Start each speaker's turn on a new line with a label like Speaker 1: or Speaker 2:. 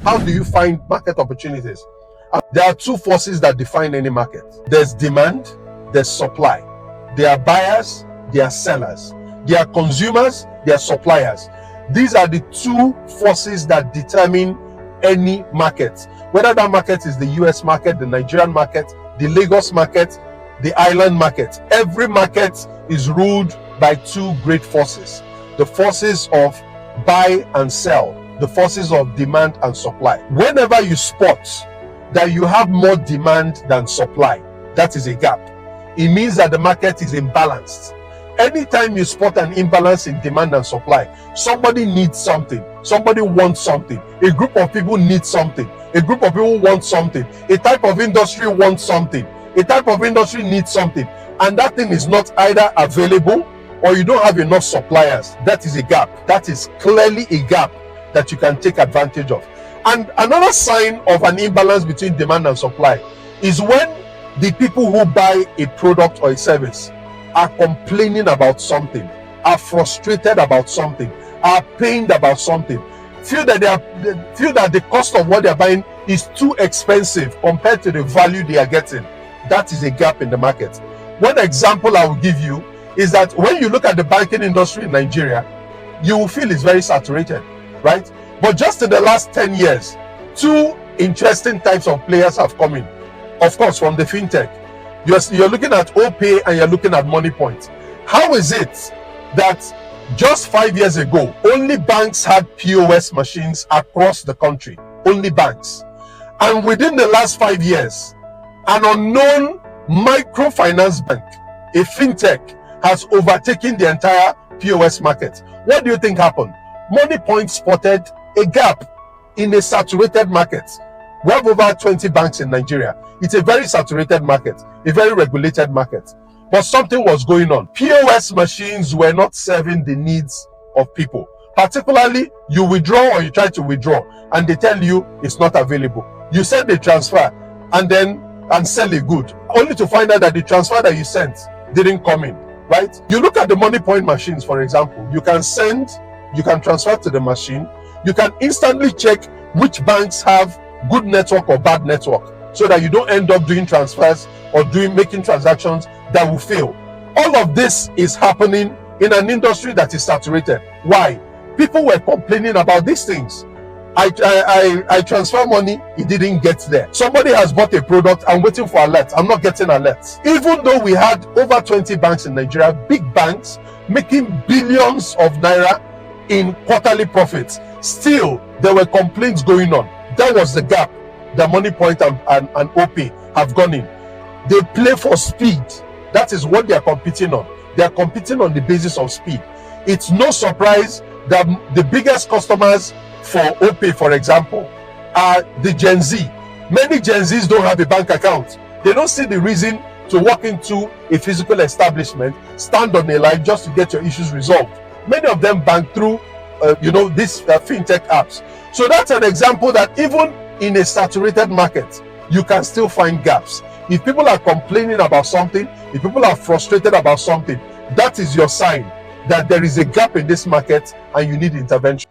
Speaker 1: How do you find market opportunities? There are two forces that define any market. There's demand, there's supply. There are buyers, there are sellers. There are consumers, there are suppliers. These are the two forces that determine any market. Whether that market is the US market, the Nigerian market, the Lagos market, the island market. Every market is ruled by two great forces. The forces of buy and sell, the forces of demand and supply. Whenever you spot that you have more demand than supply, that is a gap. It means that the market is imbalanced. Anytime you spot an imbalance in demand and supply, somebody needs something, somebody wants something, a group of people need something, a group of people want something, a type of industry wants something, a type of industry needs something, and that thing is not either available or you don't have enough suppliers. That is a gap. That is clearly a gap that you can take advantage of. And another sign of an imbalance between demand and supply is when the people who buy a product or a service are complaining about something, are frustrated about something, are pained about something, feel that the cost of what they're buying is too expensive compared to the value they are getting. That is a gap in the market. One example I will give you is that when you look at the banking industry in Nigeria, you will feel it's very saturated, right? But just in the last 10 years, two interesting types of players have come in. Of course, from the fintech, you're looking at OPay and you're looking at MoneyPoint. How is it that just 5 years ago, only banks had POS machines across the country? Only banks. And within the last 5 years, an unknown microfinance bank, a fintech, has overtaken the entire POS market. What do you think happened? MoneyPoint spotted a gap in a saturated market. We have over 20 banks in Nigeria. It's a very saturated market, a very regulated market. But something was going on. POS machines were not serving the needs of people. Particularly, you withdraw or you try to withdraw, and they tell you it's not available. You send a transfer and sell a good, only to find out that the transfer that you sent didn't come in, right? You look at the MoneyPoint machines, for example. You can transfer to the machine. You can instantly check which banks have good network or bad network, so that you don't end up doing transfers or making transactions that will fail. All of this is happening in an industry that is saturated. Why? People were complaining about these things. I transfer money, it didn't get there. Somebody has bought a product, I'm waiting for alerts, I'm not getting alerts. Even though we had over 20 banks in Nigeria, big banks making billions of naira in quarterly profits, still there were complaints going on. That was the gap that MoneyPoint and OPay have gone in. They play for speed. That is what they are competing on. They are competing on the basis of speed. It's no surprise that the biggest customers for OPay, for example, are the Gen Z. Many Gen Zs don't have a bank account. They don't see the reason to walk into a physical establishment, stand on a line just to get your issues resolved. Many of them bank through these fintech apps. So that's an example that even in a saturated market, you can still find gaps. If people are complaining about something, if people are frustrated about something, that is your sign that there is a gap in this market and you need intervention.